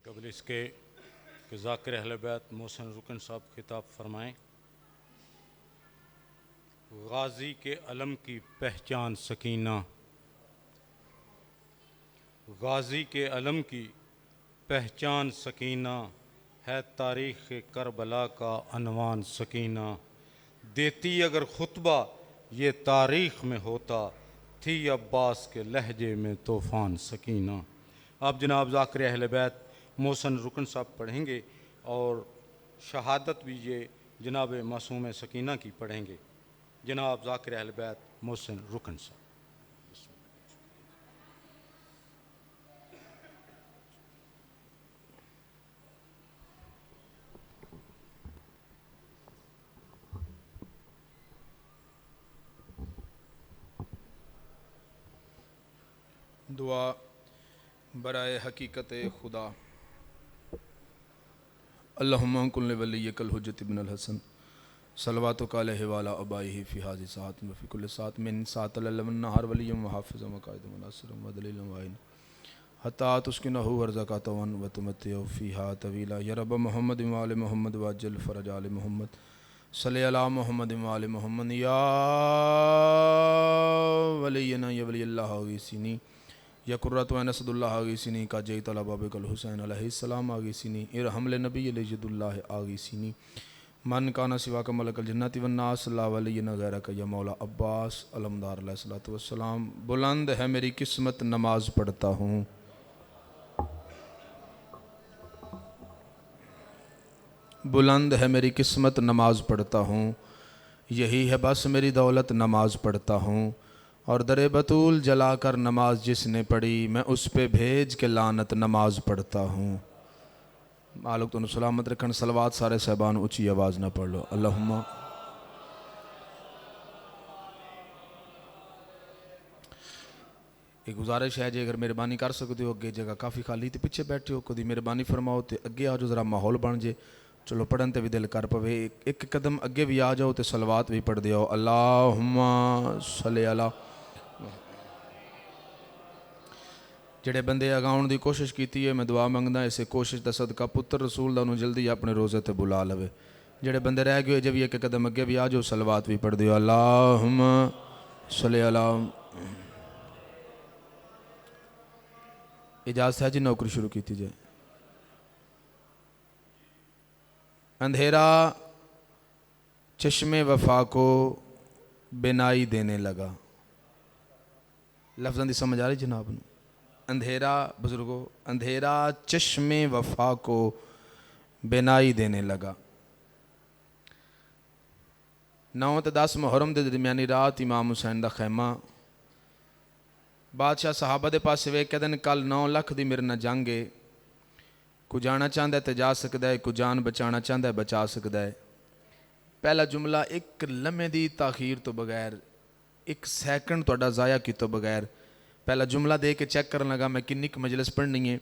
कबल इसके कि ज़ाकिर अहले बैत मोहसिन रुकन साहब खिताब फरमाएँ। गाज़ी के अलम की पहचान सकीना, गाज़ी के अलम की पहचान सकीना, है तारीख़ करबला का अनवान सकीना। देती अगर खुतबा ये तारीख़ में होता, थी अब्बास के लहजे में तूफ़ान सकीना। आप जनाब ज़ाकिर अहले बैत मोहसिन रुकन साहब पढ़ेंगे और शहादत भी ये जनाब मासूम सकीना की पढ़ेंगे। जनाब ज़ाकिर अहले बैत मोहसिन रुकन साहब। दुआ बराए हकीकत खुदा। अल्लाहुम्मा कुल वलियकल हुज्जत इब्न अल हसन सलवातु अलैहि वाला अबाइहि फी हाज़ि सात व फी कुल्लि सात मिन सात लमन नहर वलियम व हाफिज़ व कायद व नासिर व दलील व आइन हत्ता तुस्किनहु वरज़क़तवन व तुमत्तिउ फ़ीहा तवीला। या रब मोहम्मद व आले मोहम्मद व अज्जल फ़रज आले मोहम्मद सल्लि अला मोहम्मद व आले मोहम्मद। या वलियना या वली अल्लाह अगीसिनी या कुर्रत व नसदुल्लाह आगीसिनी का जय तला बाबिकल हुसैन अलैहिस्सलाम आगीसिनी इरहम नबी अलैहिद्दुल्लाह आगीसिनी मन काना सिवा का मलकल जन्नति वन्नास ला वलियना गैरक या मौला अब्बास अलमदार अलैहिस्सलातु वस्सलाम। बुलंद है मेरी किस्मत नमाज पढ़ता हूँ, बुलंद है मेरी किस्मत नमाज पढ़ता हूँ, यही है बस मेरी दौलत नमाज पढ़ता हूँ। और दरे बतूल जलाकर नमाज जिसने पढ़ी, मैं उस पे भेज के लानत नमाज पढ़ता हूँ। मालिक तो सलामत रखन। सलवात सारे साहबान ऊँची आवाज़ ना पढ़ लो। अल्लाहुम्मा एक गुजारिश है जी, अगर मेहरबानी कर सकते हो, अगे जगह काफ़ी खाली तो पिछे बैठे हो, कभी मेहरबानी फरमाओ तो अगे आ जाओ, ज़रा माहौल बन जे। चलो पढ़न ते भी दिल कर पवे, एक कदम अगे भी आ जाओ तो सलवात भी पढ़ दियो। अल्लाहुम्मा सल्लि अला। ਜਿਹੜੇ ਬੰਦੇ ਅਗਾਉਣ ਦੀ ਕੋਸ਼ਿਸ਼ ਕੀਤੀ ਹੈ, ਮੈਂ ਦੁਆ ਮੰਗਦਾ ਇਸੇ ਕੋਸ਼ਿਸ਼ ਦਾ ਸਦਕਾ ਪੁੱਤਰ ਰਸੂਲ ਦਾ ਉਹਨੂੰ ਜਲਦੀ ਆਪਣੇ ਰੋਜ਼ੇ ਤੇ ਬੁਲਾ ਲਵੇ। ਜਿਹੜੇ ਬੰਦੇ ਰਹਿ ਗਏ ਜੇ ਵੀ ਇੱਕ ਕਦਮ ਅੱਗੇ ਵੀ ਆ ਜਾਓ, ਸਲਵਾਤ ਵੀ ਪੜ੍ਹ ਦਿਓ। ਅੱਲਾਹੁम्मा सल्लि अला। इजाज़त है जी, नौकरी शुरू की जाए। अंधेरा चश्मे वफा को बिनाई देने लगा। लफ्ज़ों की समझ आ रही जनाब नूं? अंधेरा बुजुर्गो, अंधेरा चश्मे वफा को बिनाई देने लगा। 9 ते 10 मुहर्रम के दरमियानी रात इमाम हुसैन का खैमा। बादशाह सहाबा के पास वेख कहते हैं, कल 9 लाख की मेरे नाल जंग है, कोई जाना चाहता है तो जा सकता है, कोई जान बचाना चाहता है बचा सकता है। पहला जुमला एक लम्हे की ताखीर तो बगैर, एक सैकंड तुहाडा ज़ाया किए बगैर पहला जुमला दे के चेक करन लगा मैं किन्नी क मजलिस पढ़नी है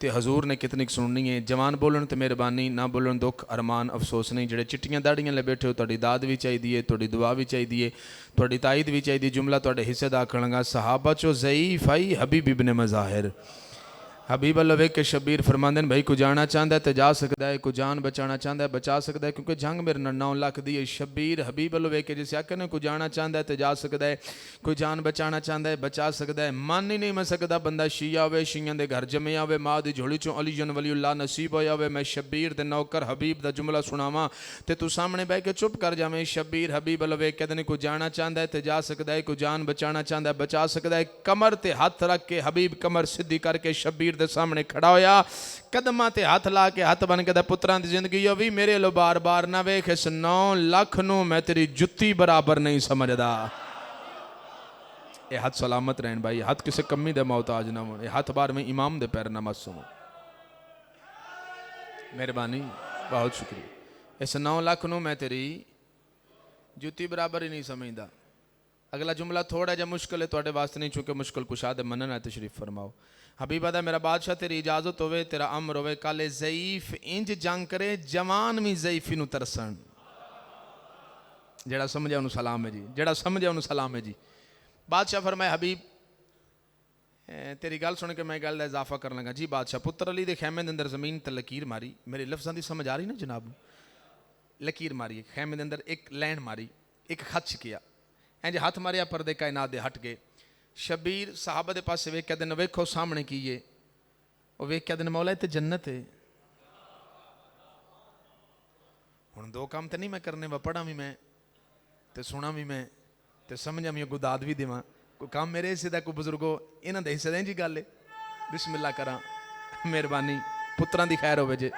तो हजूर ने कितनी सुननी है। जवान बोलन तो मेहरबानी, ना बोलन दुख अरमान अफसोस नहीं। जेडे चिट्टियां दाड़ियां ले बैठे हो, तुहाडी दाद भी चाहिए, तुहाडी दुआ भी चाहिए, तुहाडी ताईद भी चाहिए। जुमला तुहाडे हिस्से दा आखण लगा, सहाबा चो ज़ईफ आई हबीब इब्ने मज़ाहिर। हबीब अल्लाह वेख के शबीर फरमांदे भाई कोई जाना चाहता है तो जा सकता है, कोई जान बचाना चाहता है बचा सकता है, क्योंकि जंग मेरे 9 लाख दी है। शबीर हबीब अल्लाह वेख के जिसे आखने कोई जाना चाहता है तो जा सकता है, कोई जान बचाना चाहता है बचा सकता है। मन ही नहीं मैं सकता बंदा शिया होवे, शिया के घर जमे आवे, माँ की झोली चों अली जन वलीउल्लाह नसीब होया होवे, मैं शबीर दे नौकर हबीब का जुमला सुनावा तो तू सामने बह के चुप कर जावें। शबीर हबीब अल्लाह वेख कहते कोई जाना चाहता है तो जा सकता है, कोई जान बचाना चाहता है बचा सकता है। कमर ते हाथ रख के हबीब कमर सीधी करके शबीर दे सामने खड़ा होया, कदमां ते हाथ ला के हाथ बन के पुत्रां दी जिंदगी भी मेरे लो बार बार ना वेख, इस 9 लाख नूं मैं तेरी जुत्ती बराबर नहीं समझदा। ये हाथ सलामत रहन भाई, हाथ किसी कमी दे मोहताज ना हो, हाथ बार में इमाम दे पैर ना मत सुनो। मेहरबानी बहुत शुक्रिया। इस 9 लाख नूं मैं तेरी जुत्ती बराबर ही नहीं समझदा। अगला जुमला थोड़ा जा मुश्किल है तुहाडे वास्ते नहीं, चूंकि मुश्किल कुशा दे मनन है तशरीफ फरमाओ। हबीबा दा मेरा बादशाह तेरी इजाजत होवे, तेरा अमर होवे, कल ज़ईफ इंज जंग करे जवान भी ज़ईफी नूं तरसन। जेड़ा समझे उन्होंने सलाम है जी, जेड़ा समझे उन्होंने सलाम है जी। बादशाह फरमाए हबीब तेरी गल सुन के मैं गल का इजाफा कर लगा जी। बादशाह पुत्र अली के खैमे के अंदर जमीन ते लकीर मारी, मेरे लफ्ज़ों की समझ आ रही ना जनाब? लकीर मारी खैमे के अंदर, एक लैन मारी, एक खच किया, इंज हथ मारिया, परदे कायनात दे हट गए। शबीर साहबा के पास वेख्या दिन, वेखो सामने की है, वो वेख्या दिन मौला तो जन्नत है। हुण दो काम तो नहीं मैं करने, वा पढ़ा भी मैं तो सुना भी मैं तो समझा भी, गुदाद भी देवां। कोई काम मेरे हिस्से का, कोई बुजुर्गो इन्हों के हिस्से जी गल है। बिस्मिल्लाह करा, मेहरबानी, पुत्रां दी खैर होवे जे।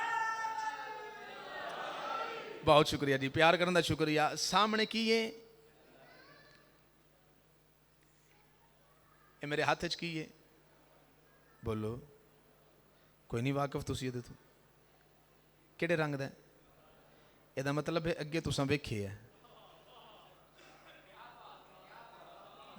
बहुत शुक्रिया जी, प्यार करने का शुक्रिया। सामने की है, ये मेरे हाथ च की है, बोलो। कोई नहीं वाकफ तुसी ये तो किहड़े रंग दा? ਇਹਦਾ मतलब है अगे तुसां वेखे है।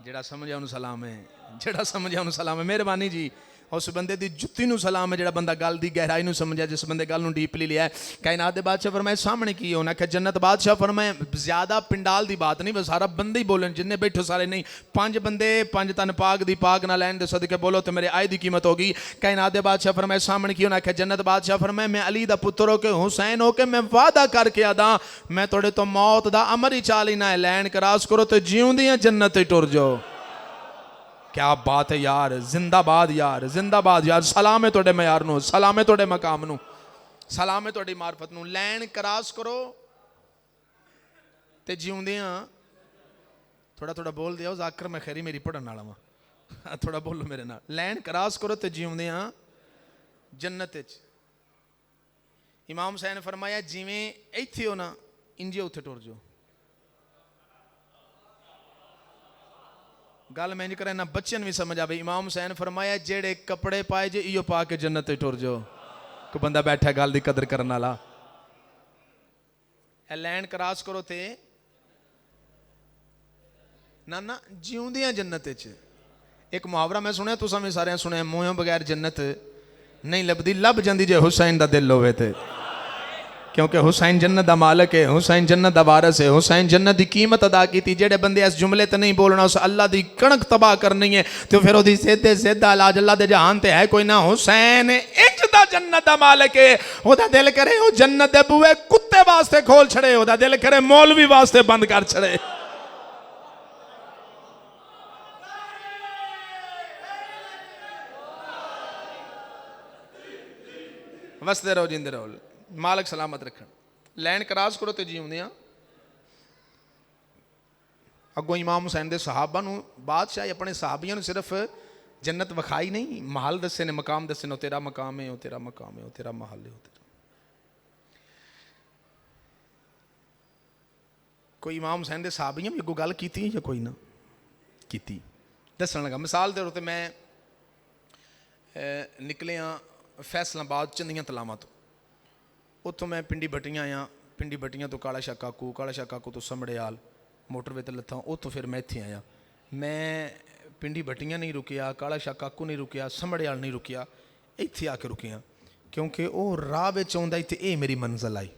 ਜਿਹੜਾ ਸਮਝਿਆ ਉਹਨੂੰ ਸਲਾਮ ਹੈ, ਜਿਹੜਾ ਸਮਝਿਆ ਉਹਨੂੰ ਸਲਾਮ ਹੈ। ਮਿਹਰਬਾਨੀ ਜੀ, उस बंदे की जुत्ती नूं सलाम है, जिहड़ा बंदा गल की गहराई नूं समझिया, जिस बंदे गल नूं डीपली लिया। कायनात दे बादशाह फरमाए सामने की है? उन्हें आख्या जन्नत। बादशाह फरमाए ज्यादा पिंडाल की बात नहीं, बस सारा बंदे ही बोलन, जिन्ने बैठो सारे नहीं। 5 बंदे 5 तन पाक दी पाक ना लैन दे सदके बोलो तो मेरे आय की कीमत होगी। कायनात दे बादशाह फरमाए सामने की? उन्हें आख्या जन्नत। बादशाह फरमाए मैं अली दा पुत्र हो के, हुसैन हो के, मैं वादा करके आदा, मैं थोड़े तो मौत दा अमर ही चा लेना है। लैन क्रॉस करो तो जिउंदियां जन्नत ही टुर जाओ। क्या बात है यार, जिंदाबाद यार, जिंदाबाद यार। सलाम है तुहाडे मयार नूं, सलाम है तुहाडे मकाम नूं, सलाम है तुहाडी मार्फत नूं। लैन क्रॉस करो ते जिउंदियां, थोड़ा थोड़ा बोल दिया जाकर, मैं खैरी मेरी पढ़न वाला वां, थोड़ा बोलो मेरे नाल। लैन क्रॉस करो ते जिउंदियां जन्नत विच। इमाम हुसैन फरमाया जिवें इत्थे हो ना, इंजे उत्थे टुर जाओ। गल मैं करें ना बच्चन भी समझ आवे। इमाम हुसैन फरमाया जेड़े कपड़े पाए जे इो पा के जन्नत टुर जाओ। कोई बंदा बैठा गल की कदर करने वाला। लैंड क्रॉस करो ते ना ना जिउंदियां जन्नत च। एक मुहावरा मैं सुनिया, तुसां भी सारे सुनिया, मूहों बगैर जन्नत नहीं लभदी, लभ जांदी जे हुसैन दा दिल होवे ते। क्योंकि हुसैन जन्नत दा मालिक है, हुसैन जन्नत दा वारिस है, हुसैन जन्नत की कीमत अदा की। जेड़े बंदे इस जुमले ते नहीं बोलना, उस अल्लाह दी कणक तबाह करनी है, तो फिर ओदी सीधे सीधा इलाज अल्लाह दे जहान ते है कोई ना। हुसैन इंज दा जन्नत दा मालिक है, ओदा दिल करे ओ जन्नत दे बूहे कुत्ते वास्ते खोल छड़े, ओदा दिल करे मौलवी वास्ते बंद कर छड़े। वसदे रहो जिंदे रहो, मालिक सलामत रखन। लैन क्रॉस करो तो जिउंदियां। अगों इमाम हुसैन दे सहाबा नूं बादशाह अपने सहाबियां नूं सिर्फ जन्नत विखाई नहीं, महल दसे ने, मकाम दसे ने। तेरा मकाम है, तेरा मकाम है, तेरा महल है। कोई इमाम हुसैन दे सहाबियां भी अगों गल कीती या कोई ना कीती? दसन लगा। मिसाल दे तौर ते मैं निकले हाँ फैसलाबाद चंदियां तलावां तो, उत्थों मैं पिंडी बट्टियां आया, पिंडी बट्टियां तो काला शाह काकू, काला शाह काकू तो समड़ेयाल मोटरवे ते लत्था, उत्थों फिर मैं इत्थे आया। मैं पिंडी बट्टियां नहीं रुकिया, काला शाह काकू नहीं रुकिया, समड़ेयाल नहीं रुकिया, इत्थे आके रुकिया क्योंकि वो राह विच आउंदा इत्थे ये मेरी मंजिल आई।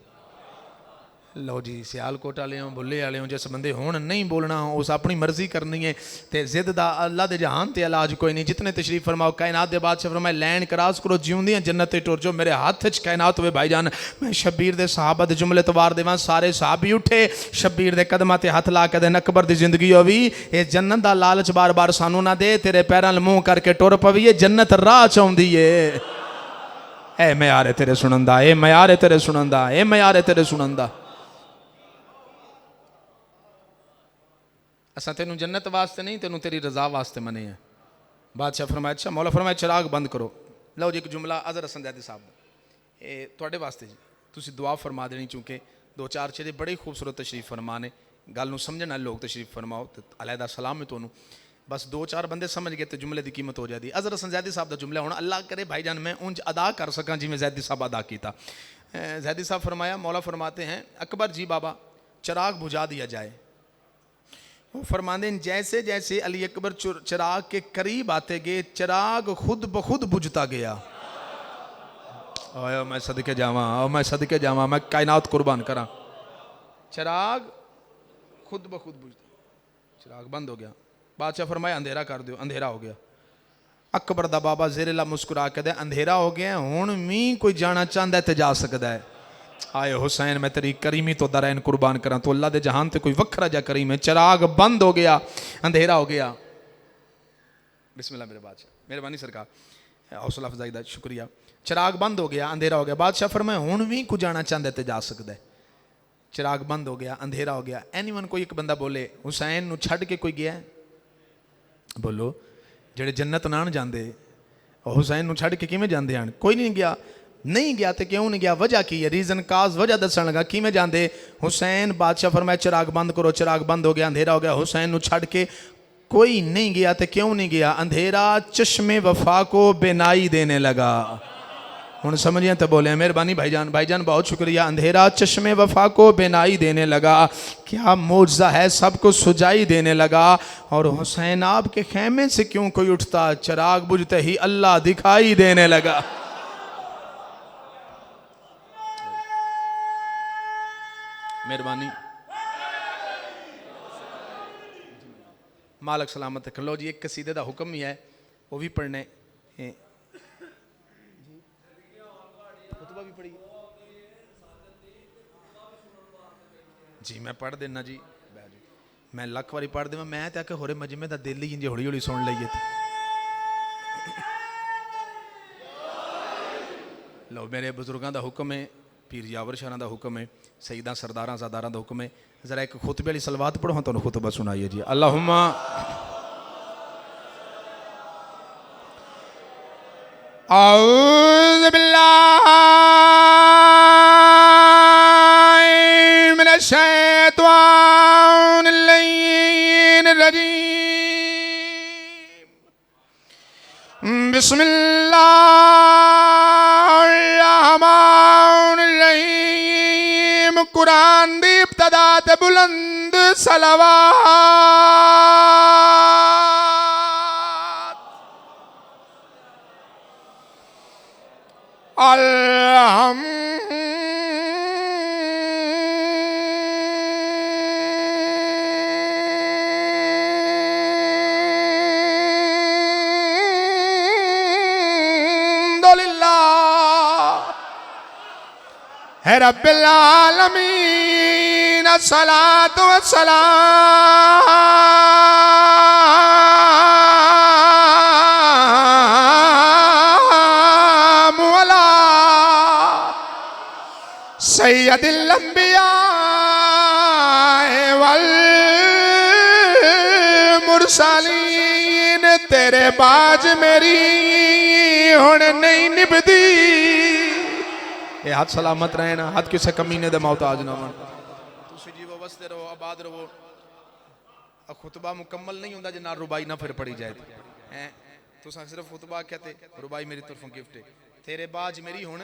लो जी सियालकोट वाले हो, बुले वाले हो, जिस बंदे हुण नहीं बोलना उस अपनी मर्जी करनी है, तो जिद दा अल्लाह दे जहान ते इलाज कोई नहीं। जितने तशरीफ फरमाओ। कायनात दे बादशाह फरमाए लैन क्रॉस करो जिउंदियां जन्नत ते टुर जाओ। मेरे हाथ च कायनात होवे भाईजान। मैं शब्बीर दे सहाबा दे जुमले तवार देवां। सारे सहाबी उठे, शब्बीर दे कदमां ते हथ ला के दे अकबर दी जिंदगी होवी, ये जन्नत दा लालच बार बार सानू ना दे, तेरे पैरां अल मूंह करके टुर पवीए, जन्नत राह च आउंदी है। ए मयार है तेरे सुनन दा, ए मयार है तेरे सुनन दा, ए मयार है तेरे सुनन दा। असा तेनू जन्नत वास्ते नहीं, तेनू तेरी रजा वास्ते मने है। बादशाह फरमाया अच्छा। मौला फरमाया चिराग बंद करो। लो जी एक जुमला अजहर हसन ज़ैदी साहब का, ये तुहाडे वास्ते जी, तुसी दुआ फरमा देनी, चूँकि 2-4 चेहरे बड़े खूबसूरत तशरीफ फरमा ने, गल नूं समझण वाले लोग तशरीफ फरमाओ तो अलहदा सलाम है तुहानूं। बस 2-4 बंदे समझ गए तो जुमले की कीमत हो जाती। अजहर हसन ज़ैदी साहब का जुमला हुण अल्लाह करे भाईजान मैं उंज अदा कर सकां जिवें ज़ैदी साहब अदा किया। ज़ैदी साहब फरमाया, मौला फरमाते हैं अकबर जी बाबा चिराग बुझा दिया जाए। वो फरमाते हैं जैसे जैसे अली अकबर चिराग के करीब आते गए, चिराग खुद ब खुद बुझता गया। आया मैं सदके जावा, मैं सदके जावा, मैं कायनात कुर्बान करा। चिराग खुद ब खुद बुझता, चिराग बंद हो गया। बादशाह फरमाया अंधेरा कर दो, अंधेरा हो गया। अकबर दा बाबा ज़ेरेला मुस्कुरा के दे अंधेरा हो गया हुण भी कोई जाना चाहता है तो जा सकता है। आए हुसैन मैं तेरी करीमी तो दरैन कुर्बान करा, तो अल्लाह दे जहान ते कोई वखरा जा करीम है। चिराग बंद हो गया, अंधेरा हो गया। बिस्मिल्लाह मेरे बादशाह, मेहरबानी सरकार, हौसला अफजाई दा शुक्रिया। चिराग बंद हो गया, अंधेरा हो गया। बादशाह फरमाया हुण भी कोई जाना चाहता है तो जा सकता है। चिराग बंद हो गया, अंधेरा हो गया। एनीवन कोई एक बंदा बोले हुसैन नूं छड्ड के कोई गया? बोलो जेड़े जन्नत नान जाते हुसैन नूं छड्ड के किवें जांदे हन? कोई नहीं गया। नहीं गया तो क्यों नहीं गया? वजह की है? रीजन काज वजह दसन लगा किवें जांदे। हुसैन बादशाह फरमाया चिराग बंद करो। चिराग बंद हो गया, अंधेरा हो गया। हुसैन नूं छड्ड के कोई नहीं गया तो क्यों नहीं गया? अंधेरा चश्मे वफा को बेनाई देने लगा। हुण समझिए तो बोले मेहरबानी भाईजान, भाईजान बहुत शुक्रिया। अंधेरा चश्मे वफा को बेनाई देने लगा। क्या मौजज़ा है, सबको सुजाई देने लगा। और हुसैन आपके खेमे से क्यों कोई उठता? चिराग बुझते ही अल्लाह दिखाई देने लगा। मेहरबानी, मालक सलामत रख लो जी। एक कसीदे का हुक्म ही है, वो भी पढ़ने। खुतबा भी पढ़ी जी, मैं पढ़ देना जी। मैं लख बारी पढ़ देव, मैं तो आके होरे मजमे का दिल ही इंजे हौली हौली सुन लीए। लो मेरे बुजुर्गों का हुक्म है, पीर यावर शाह का हुक्म है, सईदा सरदारा ज़ादारा का हुक्म है। जरा एक खुतबे वाली सलवात पढ़ो, तुहानू खुतबा सुनाइए जी। अल्लाहुम्मा औज़ु बिल्लाहि मिनश शैतानिर रजीम। बिस्मिल्लाहिर्रहमानिर्रहीम। कुरान दी इब्तिदा ते बुलंद सलावत। अल्हम्दुलिल्लाह रब्बिल आलमीन। अस्सलातु वस्सलामु अला सय्यदिल अंबिया वल मुरसलीन। तेरे बाज मेरी हुण नहीं निभदी। ये हाथ सलामत रहे ना, हाथ किसी कमीने दे मोहताज ना बन। तुसी जीवो वसते रहो, आबाद रहो। खुतबा मुकम्मल नहीं होंदा जे नाल रुबाई ना फिर पड़ी जाए। हैं तुसा सिर्फ खुतबा कहते, रुबाई मेरी तरफों गिफ्ट है। तेरे बाज मेरी हुण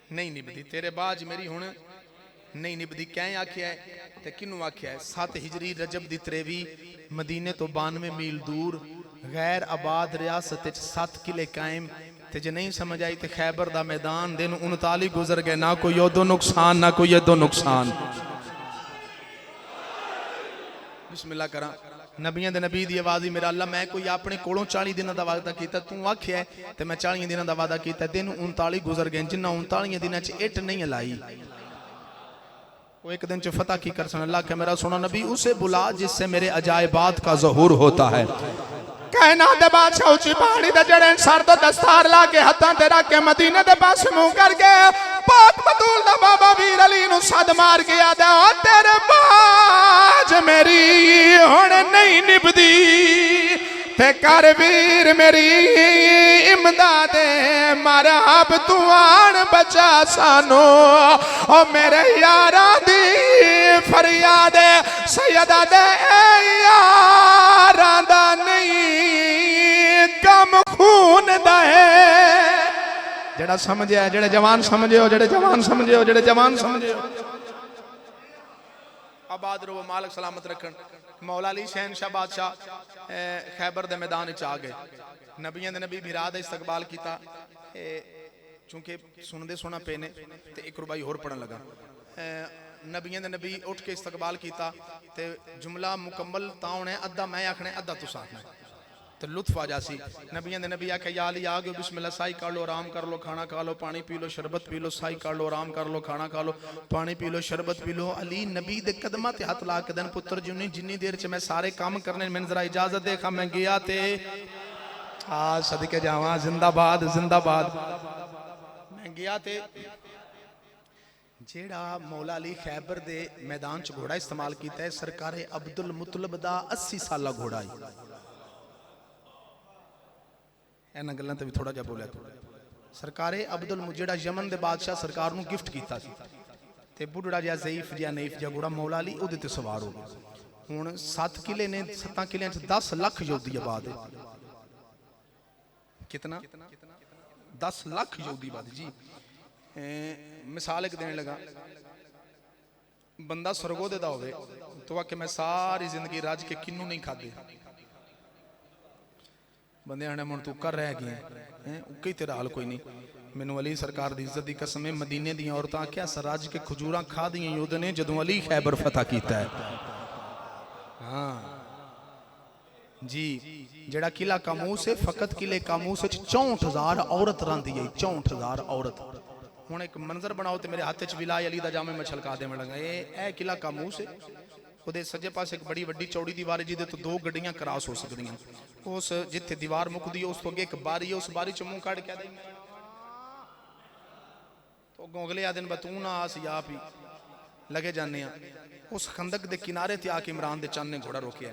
नहीं निभदी, तेरे बाज मेरी हुण नहीं निभदी। कैं आख्या है ते किनू आख्या है? 7 हिजरी रजब दी 23 मदीने तो 92 मील दूर गैर आबाद रियासत 7 किले कायम। ते जे नहीं समझ आई तो खैबर दा मैदान दिन 39 गुजर गए, ना कोई योदो नुकसान ना कोई यदो नुकसान। बिस्मिल्लाह करा। नबियां दे नबी दी आवाज़ ही मेरा अल्लाह, मैं कोई अपने कोलों 40 दिनों का वादा किया, तू आख्या तो मैं 40 दिनों का वादा किया। दिन 39 गुजर गए, जिन्ना 39 दिनों च इट नहीं लाई। वो एक दिन च फतह की कर सन। अल्लाह के मेरा सोना नबी उसे बुला जिससे मेरे अजायबात का ज़हूर होता है। कहना दे बादशाह उची पहाड़ी दे जड़े सर तो दस्तार ला के हत्थां ते रख के मदीने दे पास मुंह करके पाक बतूल दा बाबा वीर अली नु सद मार के आदा तेरे बाज मेरी हुण नहीं निभदी। ते कर वीर मेरी इमदादे मरहब तू आन बचा सानू। ओ मेरे यारा दी फरियाद सैयदा दे यारा दा नहीं कम खून दा है। जेड़ा समझे, जेड़े जवान समझे हो, जेड़े जवान समझे हो, जेड़े जवान समझे हो। आबाद रहो, मालिक सलामत रखन। मौला अली शहनशाह बादशाह खैबर दे मैदान च आ गए। नबियां दे नबी भिरा दा इस्तकबाल किया। चूंकि सुनते सुना पे ने ते एक रुबाई होर पढ़न लगा। नबियां दे नबी उठ के इस्तकबाल किया ते जुमला मुकम्मल तां होना, अद्धा मैं आखना अद्धा तुस आखना। तो लुत्फ आ जासी। नबियां दे नबी आखे या अली आ गयो, बिस्मिल्लाह, साई कर लो, आराम कर लो, खाना खा लो, पानी पी लो, शरबत पी लो, साई कर लो, आराम कर लो, खाना खा लो, पानी पी लो, शरबत पी लो। अली नबी दे कदमां ते हथ ला के दिन पुत्र जिन्नी देर च मैं सारे काम करने, मैंने जरा इजाजत देखा, मैं गया ते सदके जावा, जिंदाबाद जिंदाबाद। मैं गया ते जेड़ा मौला अली खैबर दे मैदान च घोड़ा इस्तेमाल किया है, सरकारे अब्दुल मुतलब दा 80 साला घोड़ा है। इन्हां गल्लां ते भी थोड़ा जा बोलिया थोड़ा। सरकारे अब्दुल जेड़ा यमन दे बादशाह सरकार नूं गिफ्ट कीता सी, ते बुढ़ड़ा जिहा ज़ईफ जिहा नईफ जिहा घोड़ा मौला अली उहदे ते सवार हो गया। हुण 7 किले ने, 7 किलियां च 10 लाख यहूदी आबाद है। कितना? 10 लाख यहूदी आबाद जी। मिसाल एक देने लगा, बंदा सरगोदे दा होवे तो आके मैं सारी जिंदगी रज के किन्नू नहीं खादे, बंदे आने मुण तू कर रह गया है, उके तेरा हाल कोई नहीं। मैनू अली सरकार दी इज्जत दी कसम है, मदीने दी औरतां क्या रज के खजूरां खा दियां युद्ध ने जदों अली खैबर फतह कीता है। हाँ जी, जेड़ा किला कामूस है, फकत किले कामूस 64,000 औरत रहिंदी है, 64,000 औरत। हुण एक मंजर बनाओ तो मेरे हाथ च विलाय अली दा जामे मैं छलका देवन लगा। ये किला कामूस है, ਉਹਦੇ सज्जे पास एक बड़ी वड्डी चौड़ी दीवार है जिहदे तो 2 गड्डियां क्रॉस हो सकदियां। उस जिथे दीवार मुकदी है उस तो अगे एक बारी है, उस बारी च मुंह कढ़ के दे तो अगों अगले आदन बतू ना आस या भी लगे जाने। उस खंदक के किनारे ते आके इमरान दे चंद ने घोड़ा रोकिया।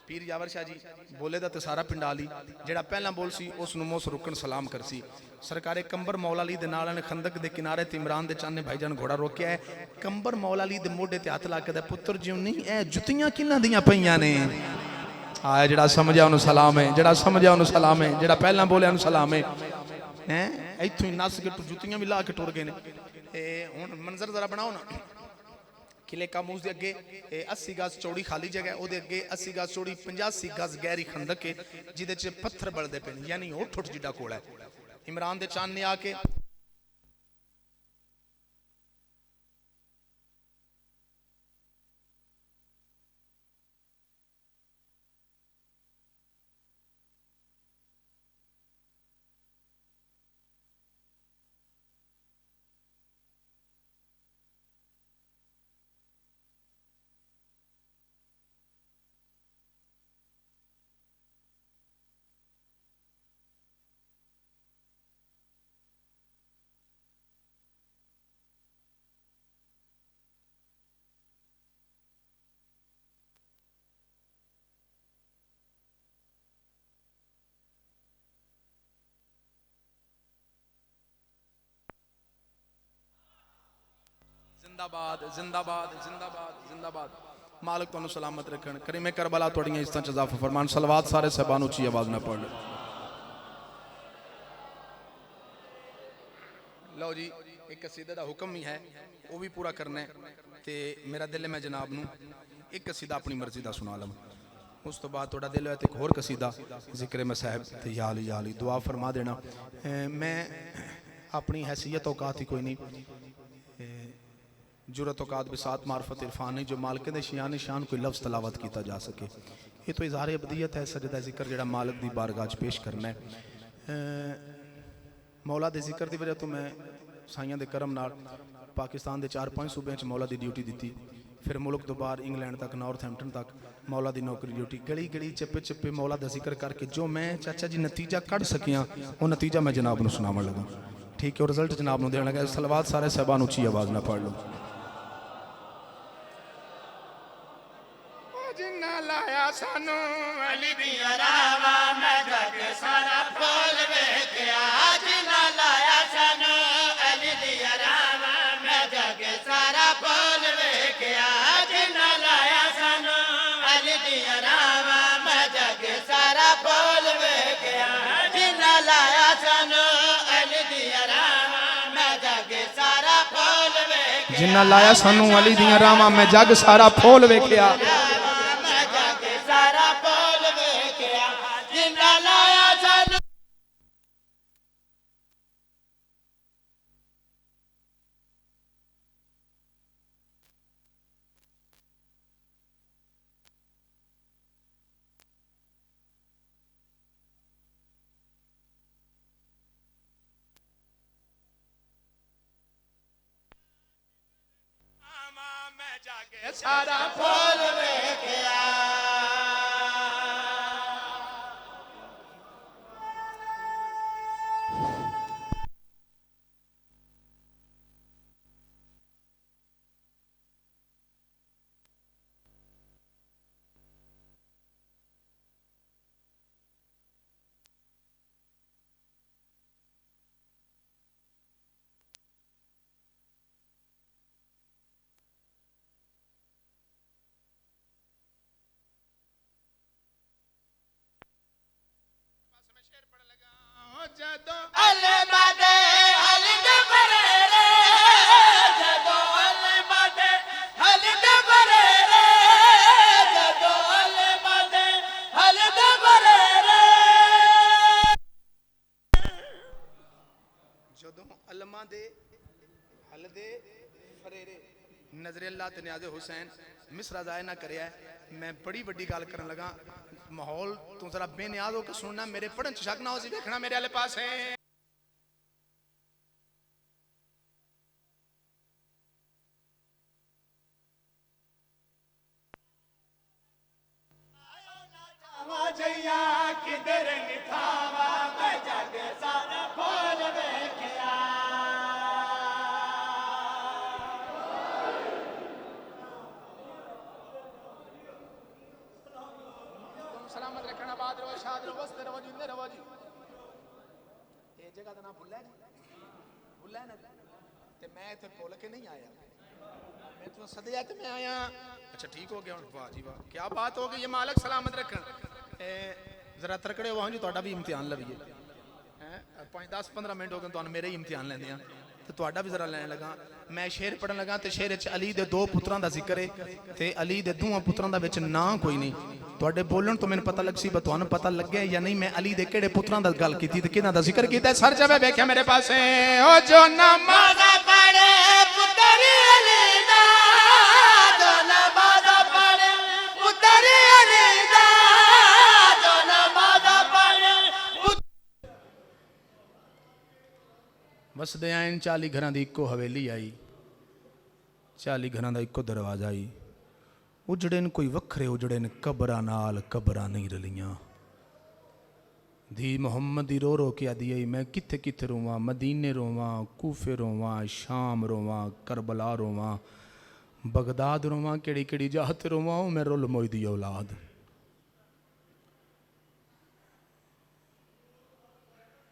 पीर यावर शाह जी बोले दा ते सारा पिंडाली, जेड़ा पहला बोल सी उस नु मोस रुकन सलाम कर सी। सरकारे कंबर मौला अली दे नाल ने खंदक दे किनारे ते इमरान दे चंद ने भाईजान घोड़ा रोकिया है। कंबर मौला अली दे मोढे ते हाथ ला के पुत्र जी नहीं ए जुतियां किन्हां दियां पईयां ने। आया जेड़ा समझया उन्हें सलाम है, जेड़ा समझया उन्हें सलाम है, जेड़ा पहला बोलिया उन्हें सलाम है। हैं इत्थों ही नस के जुतियां भी ला के टुर गए ने। हुण मंजर जरा बनाओ ना, किले कामूस के अगे 80 गज चौड़ी खाली जगह, वो अगे 80 गज चौड़ी 85 गज गहरी खंदक है जिदे च पत्थर बलते पे, यानी उठ उठ जिड्डा कोड़ा है। इमरान दे चांद ने आके जिंदाबाद जिंदाबाद जिंदाबाद जिंदाबाद। मालिक तुहानू सलामत रखन, करीमे करबला तुहाड़ियां इज्जतां च इजाफा फरमान। सलवात सारे साहबान उच्ची आवाज ना पढ़ लो। लो जी, एक कसीदे दा हुक्म ही है, वो भी पूरा करना है। ते मेरा दिल है मैं जनाब नू एक कसीदा अपनी मर्जी दा सुना लवां, उस तो बाद थोड़ा दिल है तो एक होर कसीदा जिक्र मसाहब ते या अली दुआ फरमा देना। मैं अपनी हैसियत औकात ही कोई नहीं, जुरत औकात बिसात मार्फत इरफान नहीं, जो मालिक दे शान शान कोई लफ्ज़ तलावत किया जा सके। ये तो इज़हार अबदियत है, सजदा जिक्र जेड़ा मालिक दी बारगाह च पेश करना है। मौला दे जिक्र की वजह तो मैं साइयां दे करम नाल पाकिस्तान के 4-5 सूबे च मौला की ड्यूटी दी, फिर मुल्क तो बाहर इंग्लैंड तक नॉर्थहैम्पटन तक मौला की नौकरी ड्यूटी, गली गली चप्पे चप्पे मौला का जिक्र करके जो मैं चाचा जी नतीजा कढ़ सकिया वो नतीजा मैं जनाब नूं सुनावन लगा। ठीक है, और रिजल्ट जनाब नूं देण लगा। सलवात सारे साहबान उच्ची आवाज़ ना पढ़ लो। जिन्ना लाया सानू अली दिया रावा मैं जग सारा फूल वेख्या, जिन्ना लाया सानू अली दिया रावा मैं जग सारा फूल वेख्या, जिन्ना लाया सानू अली दिया रावा मैं जग सारा फूल वेख्या, जिन्ना लाया सानू अली दिया रावा मैं जग सारा फूल वेख्या, जिन्ना लाया सानू अली दिया रावा मैं जग सारा फूल वेख्या। जग सारा फूल वेख्या जदों अलमदे हलद बरेरे जदों अलमदे हलद बरेरे जदों अलमदे हलद बरेरे जदों अलमा दे हलदे फरेरे नजर अल्लाह ते नियाज़े हुसैन मिसरा जाया ना करया मैं बड़ी वड्डी गल करन लगा माहौल तू जरा बेनियाज होकर सुनना मेरे पढ़न च शक ना हो सी देखना मेरे वाले पास है जैया किधर निथावा मैं जग सारा फूल वेख्या सलामत रखना बाद रहो शाद रहो वस्त रहो जिंदे रहो जी ये जगह का नाम भुल्ला है ना ते मैं इथे भुल के नहीं आया मैं तो सदया ते मैं आया अच्छा ठीक हो गया वाह जी वाह क्या बात हो गई ये मालिक सलामत रखन जरा तरकड़े हो जी ਤੁਹਾਡਾ भी इम्तिहान लवीए हैं 5-10-15 मिनट हो गए ਤੁਹਾਨੂੰ ਮੇਰੇ ਹੀ इम्तिहान ਲੈਂਦੇ ਆ ਤੇ ਤੁਹਾਡਾ ਵੀ ਜ਼ਰਾ ਲੈਣ ਲੱਗਾ ਮੈਂ ਸ਼ੇਰ ਪੜਨ ਲੱਗਾ ਤੇ ਸ਼ੇਰ ਵਿੱਚ ਅਲੀ ਦੇ ਦੋ ਪੁੱਤਰਾਂ ਦਾ ਜ਼ਿਕਰ ਹੈ ਤੇ ਅਲੀ ਦੇ ਦੋਹਾਂ ਪੁੱਤਰਾਂ ਦਾ ਵਿੱਚ ਨਾਂ ਕੋਈ ਨਹੀਂ ਤੁਹਾਡੇ ਬੋਲਣ ਤੋਂ ਮੈਨੂੰ ਪਤਾ ਲੱਗ ਸੀ ਬਸ ਤੁਹਾਨੂੰ ਪਤਾ ਲੱਗਿਆ ਜਾਂ ਨਹੀਂ ਮੈਂ ਅਲੀ ਦੇ ਕਿਹੜੇ ਪੁੱਤਰਾਂ ਦਾ ਗੱਲ ਕੀਤੀ ਤੇ ਕਿਹਨਾਂ ਦਾ ਜ਼ਿਕਰ ਕੀਤਾ ਸਰ ਜਵੇ ਵੇਖਿਆ ਮੇਰੇ ਪਾਸੇ ਓ ਜੋ ਨਮਾਜ਼ पढ़े पुत्र अली दा जो नमाज पढ़े पुत्र अली दा जो नमाज पढ़े ਵਸਦੇ ਆਇਨ 40 ਘਰਾਂ ਦੀ ਇੱਕੋ ਹਵੇਲੀ ਆਈ 40 ਘਰਾਂ ਦਾ ਇੱਕੋ ਦਰਵਾਜ਼ਾ ਆਈ ਉਜੜੇ ਨੇ ਕੋਈ ਵੱਖਰੇ ਉਜੜੇ ਨੇ ਕਬਰਾਂ ਨਾਲ ਕਬਰਾਂ ਨਹੀਂ ਰਲੀਆਂ धी मोहम्मद दी रो रो के आदि आई मैं किथे किथे रोवां मदीने रोवां कूफे रोवां शाम रोवां करबला रोवां बगदाद रोवां केड़ी केड़ी जात रोवां मैं रुल मोई दी औलाद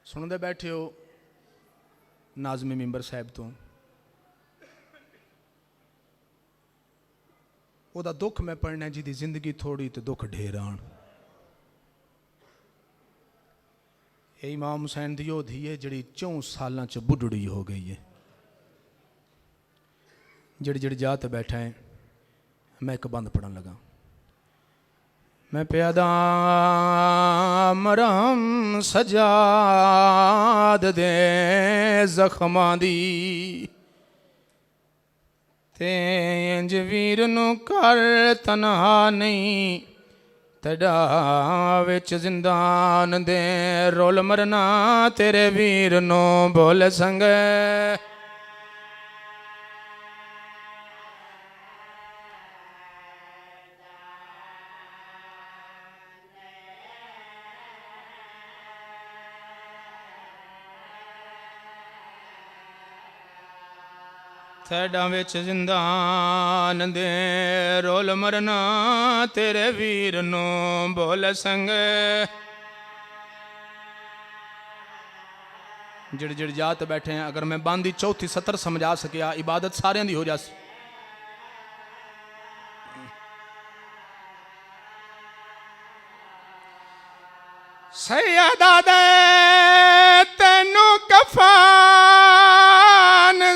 सुनदे बैठे हो नाज़मे मिंबर साहब तो ओदा दुख मैं पढ़ना जिहदी जिंदगी थोड़ी ते दुख ढेर आण ये इमाम हुसैन दी ओ धी है जिहड़ी 4 सालां च बुढ़ड़ी हो गई है जिहड़ी जिहड़ी जात बैठा है मैं एक बंद पढ़न लगा मैं प्यादा मरहम सजाद दे जख्मां दी ते इंज वीर नू कर तन्हा नहीं तड़ा विच जिंदान दे रोल मरना तेरे वीर नो बोल संग थड़ा विच जिंदान दे रोल मरना तेरे वीर नो बोल संग जिहड़ी जिहड़ी जात बैठे हैं अगर मैं बांदी चौथी सतर समझा सकिया इबादत सारियां दी हो जासी सैयदा दे तेनू कफान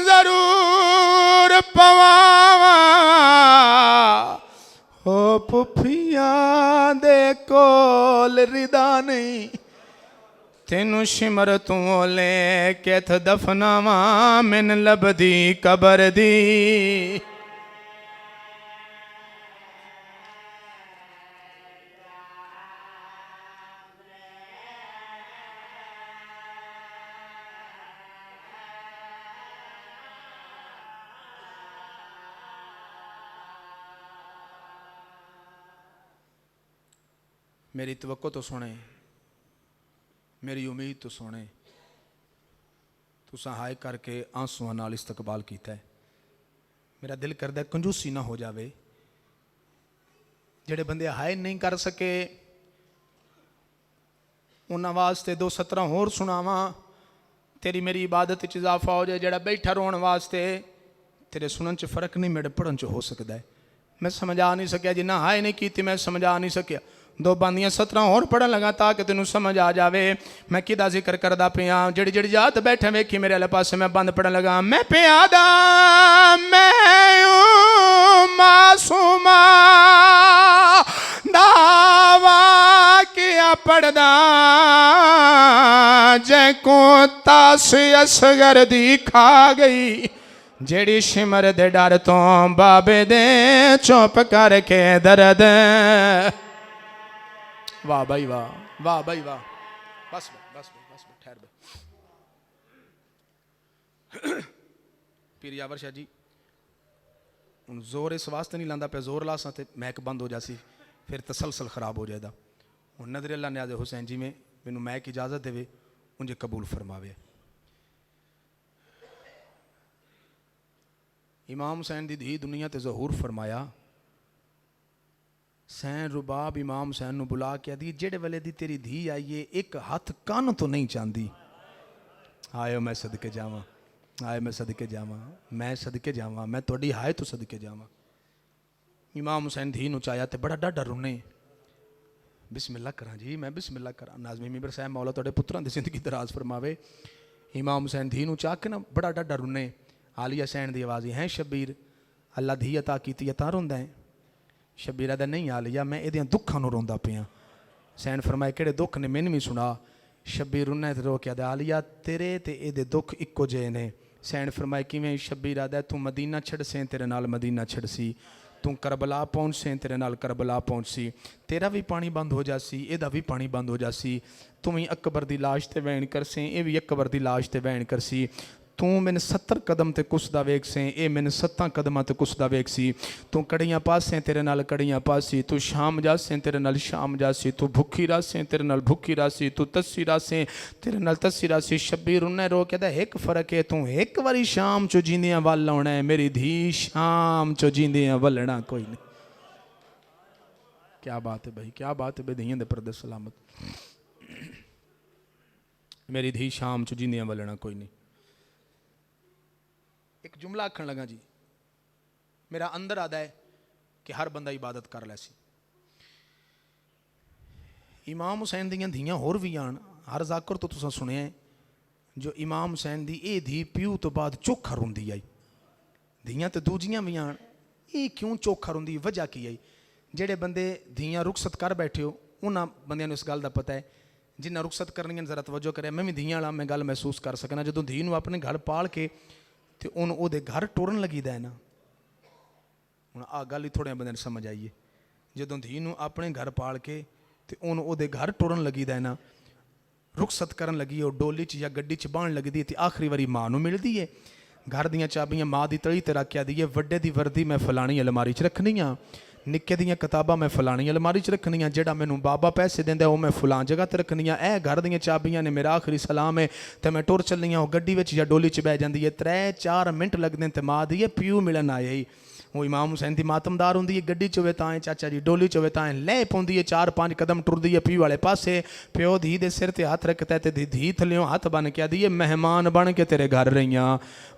जरूर पवावा हो पुफिया दे कोल रिदा नहीं तेनू शिमर तू ले केथ दफनावा मिन लबदी कबर दी मेरी तवक्को तो सुने, मेरी उम्मीद तो सुने। तुसां हाय करके आंसूआं नाल इस्तकबाल कीता है। मेरा दिल करदा कंजूसी ना हो जावे। जेड़े बंदे हाय नहीं कर सके उन्हां वास्ते 2 सतरां होर सुनावां, तेरी मेरी इबादत च इजाफा हो जाए। जेड़ा बैठा रोण वास्ते, तेरे सुनन च फर्क नहीं, मेरे पढ़न च हो सकता है। मैं समझा नहीं सकिया, जिन्ना हाय नहीं की मैं समझा नहीं सकिया। 2 बांदियां 17 होर पढ़न लगा ताकि तेन समझ आ जावे मैं किदा जिक्र करदा पिया। जेड़ी जेड़ी जात बैठे वेखी मेरे आले पासे, मैं बंद पढ़न लगा। मैं प्यादा मैं मासूमा दावा किया पढ़दा जैको तास असगर दी खा गई। जेड़ी शिमर दे डर तो बाबे दे चुप करके दर्द। वाह भाई वाह, वाह भाई वाह। बस बस बस ठहर बे। पीर यावर शाह जी हूँ जोर इस वास्ते नहीं लांदा पे, जोर लासा तो मैक बंद हो जासी, फिर तसलसल खराब हो जाएगा। हूँ नजर अल्लाह न्याज़ हुसैन जी में मैनू मैक इजाज़त देवे, उनके कबूल फरमावे। इमाम हुसैन दी धी दुनिया ते ज़हूर फरमाया। सैन रुबाब इमाम हुसैन नू बुला के दी, जेड़े वेले दी तेरी धी आई है एक हथ कान तो नहीं चाहती। आयो मैं सदके जावां, आए मैं सदके जावां, मैं सदके जावां, मैं थोड़ी हाय तो सदके जावां। इमाम हुसैन धी नू चाया ते बड़ा डाडा रुने। बिस्मिल्लाह करा जी, मैं बिस्मिल्लाह करा। नाज़मी मिंबर साहब मौला तुहाडे पुत्रां दी जिंदगी दराज फरमावे। इमाम हुसैन धी नू चाह के ना बड़ा डाडा रुने। आलिया सैन दी आवाज़ है शब्बीर अल्लाह धी अता कीती अता रोंदा है। शब्बीर आदा नहीं आलिया मैं इहदे दुखां नू रोंदा पिया। सैन फरमाए किहड़े दुख ने मैनू भी सुना। शब्बीर रुना ते रो के आदा आलिया तेरे ते इहदे दुख इक्को जे ने। सैन फरमाए किवें? शब्बीर आदा तू मदीना छड़से तेरे नाल मदीना छड़सी, तू करबला पहुँचसे तेरे नाल करबला पहुँचसी, तेरा भी पानी बंद हो जासी, एदा भी पानी बंद हो जासी। तू भी अकबर दी लाश ते वैन करसे, ये भी अकबर दी लाश ते वैन करसी। तू मैंने 70 कदम ते कुसदा वेख से, ये मैंने 7 कदमां ते कुसदा वेख सी। तू कड़ियाँ पासे तेरे नाल कड़ियाँ पासी, तू शाम जासे तेरे नाल शाम जासी, तू भुखी रासे तेरे नाल भुखी रासी, तू तस्सी रासे तेरे नाल तस्सी रासी। शब्बीर उन्हें रो कहता एक फर्क है, तू एक बारी शाम चो जींदियां वल आउणा है, मेरी धी शाम चो जींदियां वलना कोई नहीं। क्या बात है भाई, क्या बात है भाई, धियां दे परदे सलामत। मेरी धी शाम चो जींदियां वलना कोई नहीं। एक जुमला आखन लगा जी, मेरा अंदर आदा है कि हर बंदा इबादत कर लैसी। इमाम हुसैन दियां धियां होर भी आन, हर जाकर तो तुसां सुनिया है जो इमाम हुसैन दी ए धी प्यू तो बाद चोखा रोंदी आई। धियां तो दूजियां भी आन, ये क्यों चोखा रोंदी, वजह की आई? जेड़े बंदे धियां रुखसत कर बैठे हो उन्हां बंदियां नूं इस गल दा पता है। जिन्हें रुखसत करनी जरा तवज्जो करे, मैं भी धियां वाला मैं गल महसूस कर सकना। जो धी नूं अपने घर पाल के तो उन ओदे घर टुरन लगी दा है ना, हुण आ गल ही थोड़े बंदे समझ आइए। जदों धी नूं अपने घर पाल के तो उन ओदे घर टुरन लगी दा है ना, रुखसत करन लगी हो, डोली च या गड्डी च बाहन लगदी है, आखिरी वारी मां नूं मिलदी है। घर दियां चाबियां मां दी तली ते रख दी है, वड्डे दी वर्दी मैं फलानी अलमारी च रखनी आ, निक्के दियां किताबां मैं फलानी अलमारी च रखनी आ, जेड़ा मैनू बाबा पैसे देंदा वो मैं फलां जगह ते रखनी आ। ए घर दियां चाबियां ने, मेरा आखिरी सलाम है तो मैं टुर चलनी आ। गड्डी विच या डोली च बह जांदी है, 3-4 मिनट लगदे ते मां दी प्यू मिलन आए ही। वो इमाम हुसैन दी मातमदार होंदी है, गड्डी च होवे तां चाचा जी, डोली च होवे तां लह पौंदी है, 4-5 कदम टुरदी है प्यू वाले पासे। प्यो धी दे सिर ते हथ रखता है ते धी थल्लियों हथ बन के आदी है मेहमान बन के तेरे घर रहियां,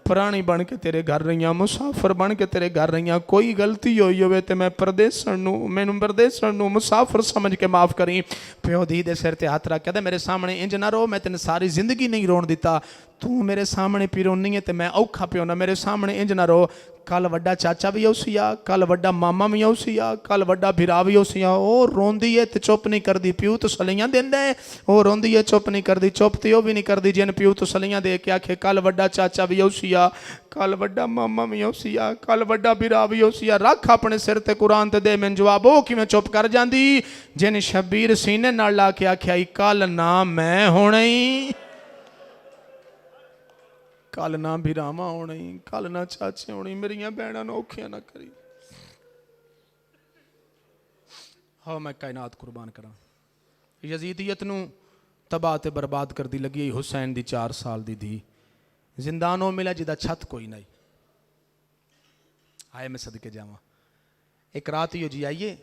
प्राणी बन के तेरे घर रहियां, मुसाफिर बन के तेरे घर रहियां। कोई गलती होई होवे ते मैं परदेसण नूं मैनूं परदेसण नूं मुसाफिर समझ के माफ़ करी। प्यो धी दे सिर ते हथ रख के मेरे सामने इंज ना रो, मैं तेन सारी जिंदगी नहीं रोन दिता, तू मेरे सामने पिरोनी है तो मैं औखा पियोना, मेरे सामने इंज ना रो। कल वड्डा चाचा भी उसी आ, कल वड्डा मामा भी उसी आ, कल वड्डा भिरा भी उसी आ। वो रोंदी है तो चुप नहीं करती, प्यू तो सलियां देंदा है, वो रोंदी है चुप नहीं करती, चुप तो वो भी नहीं करती जिन प्यू तो सलियां दे के आखे कल वड्डा चाचा भी उसी आ, कल वड्डा मामा भी उसी आ, कल वड्डा भिरा भी उसी आ। रख अपने सिर ते कुरान ते दे मैनूं जवाब, वो किवें चुप कर जांदी जिन शब्बीर सीने नाल ला के आख्या कल ना मैं होना ही, कल ना भिरावां होना ही, कल ना चाचे होनी, मेरियां भैणां नूं औखियां ना करी। हाँ मैं कायनात कुर्बान करा। यजीदियत नूं तबाह ते बर्बाद कर दी लगी। हुसैन दी 4 साल दी धी जिंदानों मिला जिदा छत कोई नहीं। आए मैं सदके जावा। एक रात ही जी आइए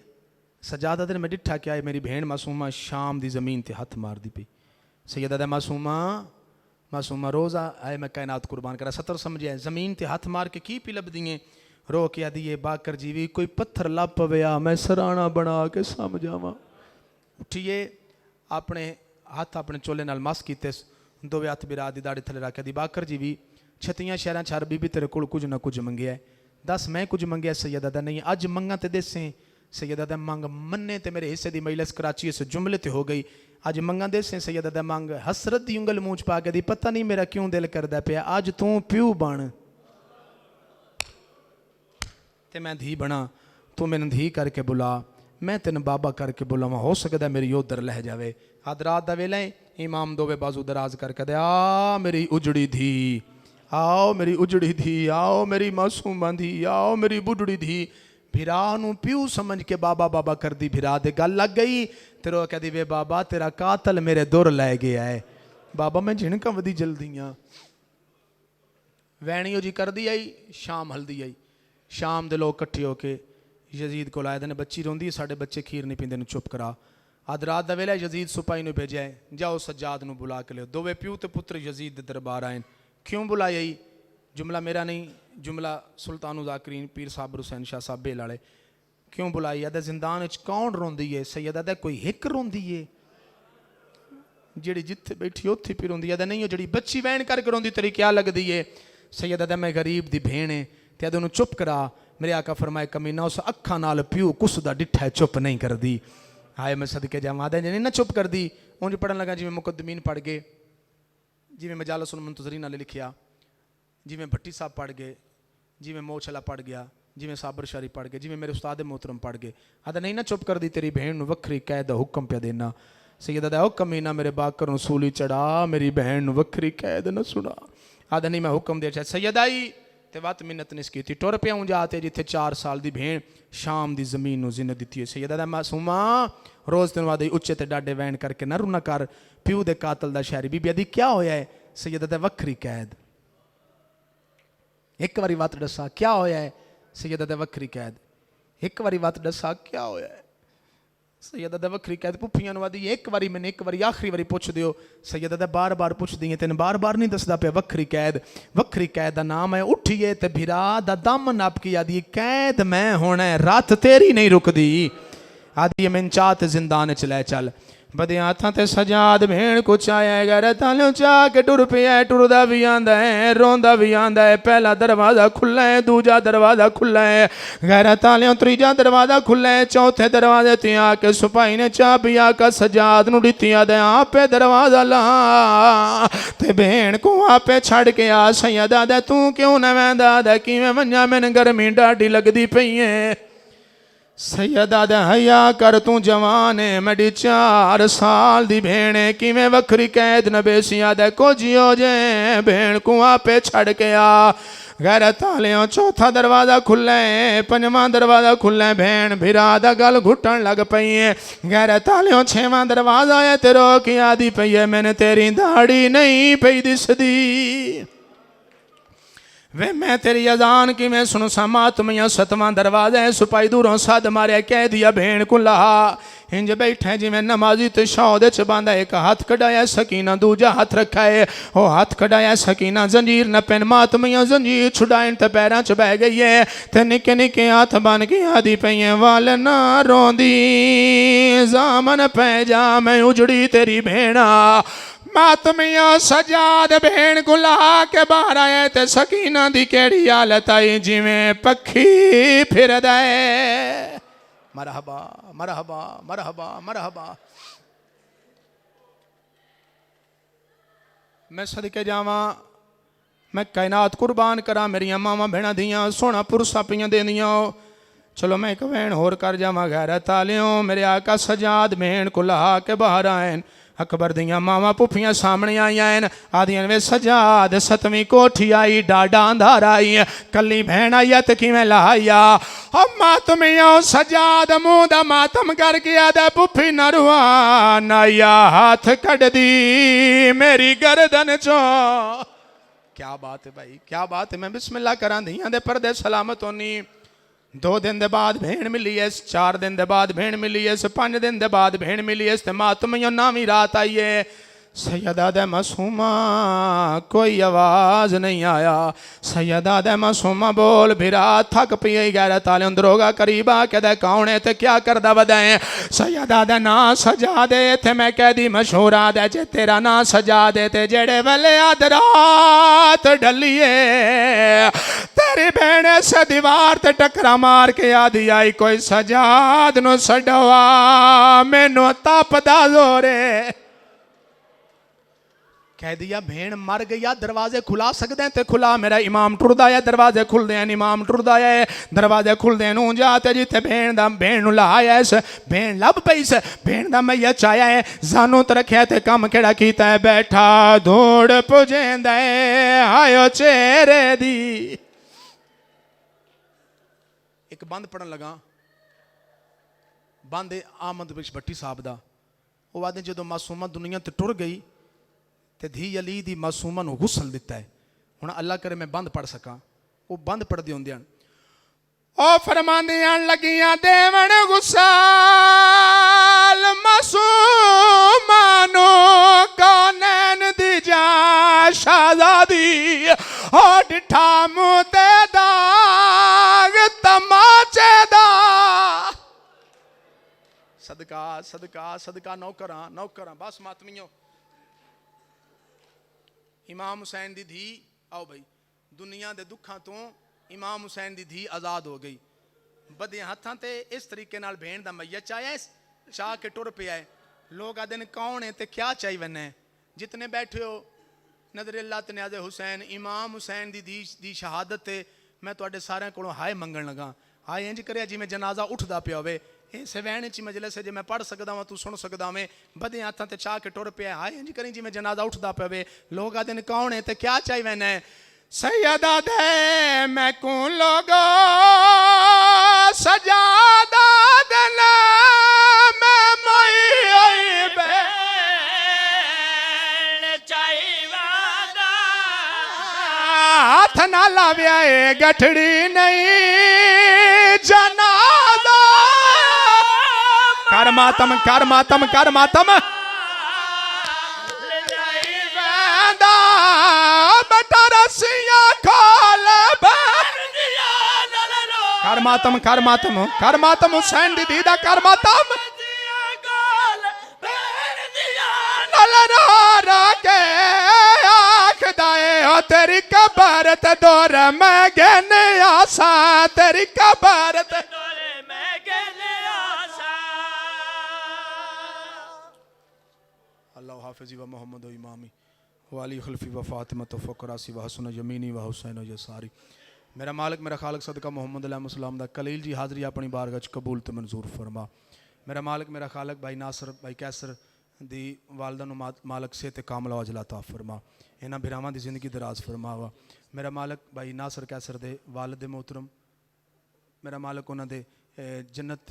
सजादा दिन मैं डिठा क्या है मेरी भेण मासूमा शाम दी जमीन ते हथ मार दी पी। सैयदा मासूमा मासूमा रोज़ा आए मैं कायनात कुर्बान करा 70 समझे जमीन ते हथ मार के की पी लब दिए रो के आदि बाकर जीवी कोई पत्थर लब पवया मैं सराणा बना के सम जावा। उठिए अपने हाथ अपने चोले नाल मस कीते दोवे हथ बिरा दी दाड़ी थले रख दी बाकर जीवी 36 शहरां छर बीबी तेरे कोल कुछ ना कुछ मंगया है दस मैं कुछ मंगया सैयदा दा नहीं अज मंगा ते देसें सैयदा दा मंग मन्ने ते मेरे हिस्से दी मजलिस कराची से जुमले ते हो गई अज मंगा देसें सैयदा दा मंग हसरत दी उंगल मूंह च पा के दी पता नहीं मेरा क्यों दिल करदा पिया अज तू प्यू बन ते मैं धी बना तू मैनू धी करके बुला मैं तेन बाबा करके बुलावा हो सकता मेरी उधर लह जावे। अद रात का वेला इमाम दोवे बाजू दराज करके दे आ मेरी उजड़ी धी आओ मेरी उजड़ी धी आओ मेरी मासूमा धी आओ मेरी बुढ़ड़ी धी। भिरा नू प्यू समझ के बाबा बाबा कर दी भिरा दे गल लग गई तेरो कह दी वे बाबा तेरा कातल मेरे दुर लै गया है। बाबा मैं झिणका वधी जल्दी हाँ वैणी जी कर दी आई शाम हल्दी आई शाम दे लोग कट्ठे होके यजीद को आए ने बच्ची रोंदी साढ़े बच्चे खीर नहीं पींदे चुप करा। अद रात का वेला यजीद सुपाई ने भेजा है जाओ सज्जाद नू बुला के लियो दोवे प्यू ते पुत्र यजीद दे दरबार आए क्यों बुलाया ही जुमला मेरा नहीं जुमला सुल्तान ज़ाकिरीन पीर साहब हुसैन शाह साहब बेल वाले क्यों बुलाई अद जिंदान कौन रोंदी है सैयदा दा कोई हिक रोंदी है जी जिथे बैठी उत्थे पी रोंदी है नहीं जी बच्ची वैन करके रोंदी तेरी क्या लगती है सैयदा दा मैं गरीब दी भेण है ते अद उन्होंने चुप करा मेरे आका फरमाए कमीना उस अखा नाल प्यू कुसदा डिठा चुप नहीं कर दी। हाय मैं सदके जावां आदे नहीं ना चुप कर दी उंज पढ़न लगा जिमें मुकदमीन पढ़ गए जिमें मजालसुल मुंतज़रीन नाल लिखिया जिमें भट्टी साहब पढ़ गए जिमें मोछला पढ़ गया जिमें साबर शारी पढ़ गए जिमें मेरे उस्ताद मोहतरम पढ़ गए आदा नहीं ना चुप कर दी तेरी बहन वक्री कैद हुक्म पे देना सैयदा दा हुक्म ही ना मेरे बाकर सूली चढ़ा मेरी बहन वक्री कैद न सुना आदा नहीं मैं हुक्म दे सैयदाई ते वत मिन्नत नहीं की टुर पे हूँ जाते जिथे 4 साल की भेण शाम की जमीन नूं जिन्न दी है सैयदा दा मासूमा रोज़ तेन वादे उच्चे ते डाडे वैन करके न रुना कर प्यू दे कातल दा शहरी बीबी आदि क्या होया है सैयदा दा वक्री कैद एक बारी वत दसा क्या होया है सैयदा दा वक्री कैद एक बारी वत दसा क्या होया है सैयदा दा वक्री कैद पुफियां नूं आदी एक बारी मैंने एक बारी आखिरी बारी पुछ दियो सैयदा दा बार बार पुछ दी तेन बार बार नहीं दसदा पे वक्री कैद दा नाम है उठिए ते भिरा दा दम नप की आदि कैद मैं होना है रात तेरी नहीं रुकदी आदि मैं चात जिंदान च लै चल बदे हाथां ते सजाद भेण कुछ आया गैरत आलियों चा के टुर पिया टुरदा भी आंदा है रोंदा भी आंदा है पहला दरवाजा खुला है दूजा दरवाजा खुला है गैरत आलियों तीजा दरवाजा खुला है चौथे दरवाजे ते आके सुपाई ने चाबी आका सजाद नूं दित्ती आदे आपे दरवाजा ला ते भेण को आपे छड़ के आ सैयदा दे तू क्यों न वैंदा दे किवें वंजा मैनूं गर्मी डाडी लगदी पई है सैयदा दा हया कर तू जवान है मेरी 4 साल दी भेण किवें वखरी कैद न बेसिया दे कुछ हो जे भेण को आपे छड़ के आ गैरत आलियों चौथा दरवाजा खुला है पंजवां दरवाजा खुला है भेण भिरा दा गल घुटन लग पई है गैरत आलियों 6वां दरवाजा है ते रो की आदी पई है मैंने तेरी दाढ़ी नहीं पई दिसदी वे मैं तेरी अजान कि मैं सुन समात्मिया 7वां दरवाजा है सुपाई दूरों सद मारिया कह दिया भेण को लहा इंज बैठे जिमें नमाजी तो शौदे च बांधा एक हाथ कढ़ाया सकीना दूजा हाथ रखा है वो हाथ कढ़ाया सकीना जंजीर न पेन मातमिया जंजीर छुड़ाइन ते पैरां च बह गई है ते निके निके हाथ बन के आदि पई वाल ना रोंदी जामन पै जा मैं उजड़ी तेरी भेणा मातमिया सजाद भेण को लहा के बाहर आए ते सकीना दी केड़ी हालत आई जिवें पखी फिरदा है मरहबा मरहबा मरहबा मरहबा मैं सदके जावां मैं कायनात कुर्बान करा मेरिया मावा भेणा दियां सोना पुरसा पियां देंदियां चलो मैं एक वैन होर कर जावां गैरत आलियों मेरे आका सजाद भेण को लहा के बाहर आए अकबर दियां मावां पुफियां सामने आईयां हैं आदियां वे सजाद 7वीं कोठी आई डाडा अंधारा आई कली भैन आई ते किवें लाया मातमियों सजाद मुंह दा मातम करके आदा पुफी नरुआ नाया हाथ कट दी मेरी गर्दन चो क्या बात है भाई क्या बात है मैं बिस्मिल्लाह करा दियां दे पर्दे सलामत होनी 2 दिन दे बाद भेण मिली है 4 दिन दे बाद भेण मिली है 5 दिन दे बाद भेण मिली है ते मातमियों नावी रात आई है सैयदा दे मासूमा कोई आवाज नहीं आया सैयदा दे मासूमा बोल बिरा थक पी गैर ताले अंदरोगा करीबा कहदा कौन है ते क्या करदा वदाए सैयदा दे ना सजा दे थे मैं कहदी मशहूरा दे जे तेरा ना सजा दे ते जेड़े वेले अध रात ढलिए तेरी भेण से दीवार ते टकरा मार के आदि आई कोई सजाद नु छडवा मैनू तपदा जोरे कह दिया भेण मर गई दरवाजे खुला सकते हैं ते खुला मेरा इमाम टुरदा है दरवाजे खुलते हैं इमाम टुरदा है दरवाजे खुलते हैं नूं जाते जिथे भेण नूं लाया इस भेण लब पई से भेण दा मैया चाया है जानू तो रखिया ते कम केड़ा कीता है बैठा दौड़ पुजेंदा है आयो चेहरे दी एक बंद पढ़न लगा बंद आमद बख्श भट्टी साहब दा वो आदे जो मासूमा दुनिया ते टुर गई ते धी अली दी मासूमा नूं गुसल दिता है हुण अल्लाह करे मैं बंद पढ़ सका वो बंद पढ़दे हुंदे हन ओ फरमांदियां लगियां देवण गुसल मासूमा नूं कौनैन दी जा शहजादी ओ डिठा मुंह ते दाग तमाचे दा सदका सदका सदका नौकरां बस मातमियों इमाम हुसैन दी धी आओ भाई दुनिया दे दुखा तो इमाम हुसैन दी धी आज़ाद हो गई बदे हाथां ते इस तरीके नाल भेण दा मैया चाया चाह के टुर पिया है लोग आदे कौन है ते क्या चाहिए वने जितने बैठे हो नजर अल्लाह ते न्याज़े हुसैन इमाम हुसैन दी शहादत ते मैं तुहाडे सारिਆਂ कोलों हाय मंगण लगा हाय इंज करिया जिवें जनाजा उठदा पिया होवे इस वैन च मजलिस है जे मैं पढ़ सकदा वां तू सुन सकदा मैं बदे हाथां ते चाह के टुर पिया हाय इंज करी जिवें जनाजा उठदा पवे लोग आदे कौन है ते क्या चाहिए वने सैयदा दे मैं कौन लोगो सजादा दन मैं मोई भेण चाहिवादा हाथ ना लाव्या गठड़ी नहीं जनादा कर मातम कर मातम कर मातम बेटा रसिया खोल कर मातम कर मातम कर मातम हुसैन दी दी दा कर मातम रो के आखदा ओ तेरी कबर ते दौर मैं गहने आसा तेरी कबर ते अल्लाह हाफिज़ी व मोहम्मद व इमामी वाली खलफी व फातिमा तो फ़करासी व हसन यमीनी व हुसैन यसारी मेरा मालिक मेरा खालिक सदका मोहम्मद अलैहिस्सलाम दा कलील जी हाज़री अपनी बारगाह च कबूल ते मंजूर फरमा मेरा मालिक मेरा खालिक भाई नासर भाई कैसर दी वालदा नूं मालिक सेहत कामला अजला अता फरमा इन्हां बिरावां दी जिंदगी दराज फरमावा मेरा मालिक भाई नासर कैसर दे वालिद मोहतरम मेरा मालिक उन्हां दे जन्नत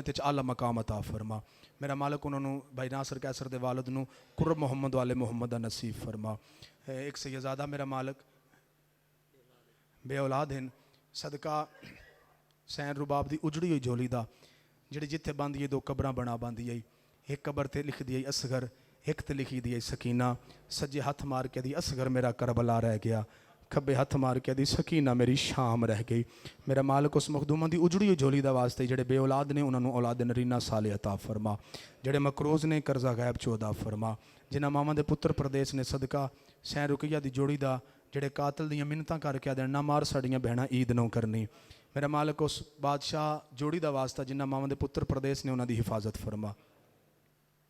च आला मकाम अता फरमा मेरा मालिक उन्होंने भाई नासर कैसर दे वालिद नूं कुर्ब मोहम्मद वाले मोहम्मद दा नसीब फरमा एक सैयदादा मेरा मालिक बे औलाद हैं सदका सैन रुबाब दी उजड़ी हुई झोली दा जिहड़ी जिथे बांधी 2 कबरां बना बांधी आई एक कबर ते लिख दी असगर एक ते लिखी दी सकीना सज्जे हथ मार के दी असगर मेरा करबला रह गया खब्बे हथ मार के दी सकीना मेरी शाम रह गई मेरा मालिक उस मखदूमा दी उजड़ी हुई झोली दा वास्ते जेड़े बे औलाद ने उन्होंने औलाद नरीना साले अता फरमा जेड़े मकरूज ने कर्जा गैब चौदा फरमा जिन्हां मावां दे पुत्र प्रदेश ने सदका सैन रुकैया दी जोड़ी दा जेड़े कातल दियां मिन्नतां करके आदे ना मार साड़ियां बहना ईद नौ करनी मेरा मालिक उस बादशाह जोड़ी दा वास्ता जिन्हां मावां दे पुत्र प्रदेश ने उन्हां दी हिफाजत फरमा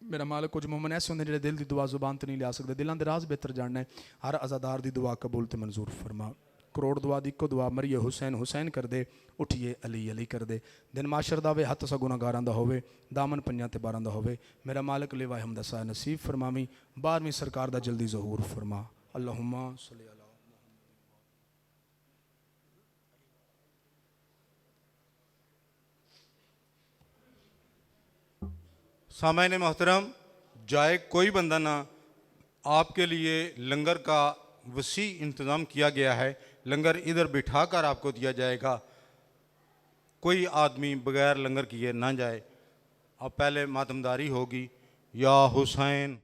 मेरा मालिक कुछ मोमन ऐसे होंगे जो दिल की दुआ जुबान तो नहीं लिया सकते दिलों के राज बेहतर जानना है हर अजादार की दुआ कबूल तो मंजूर फरमा करोड़ दुआ दी इक्को दुआ मरिए हुसैन हुसैन कर दे, उठिए अली अली कर दे। दिन माशर दा वे हथ सा गुनाहगारां दा होवे, दामन पंजां ते 12 दा होवे। मेरा मालिक लेवा हमदा सा नसीब फरमावी, 12वीं सरकार दा जल्दी ज़हूर फरमा। अल्लाहुम्मा सल्ली अला। सामाइन मोहतरम, जाए कोई बंदा ना, आपके लिए लंगर का वसी इंतज़ाम किया गया है। लंगर इधर बिठा कर आपको दिया जाएगा, कोई आदमी बगैर लंगर किए ना जाए। अब पहले मातमदारी होगी। या हुसैन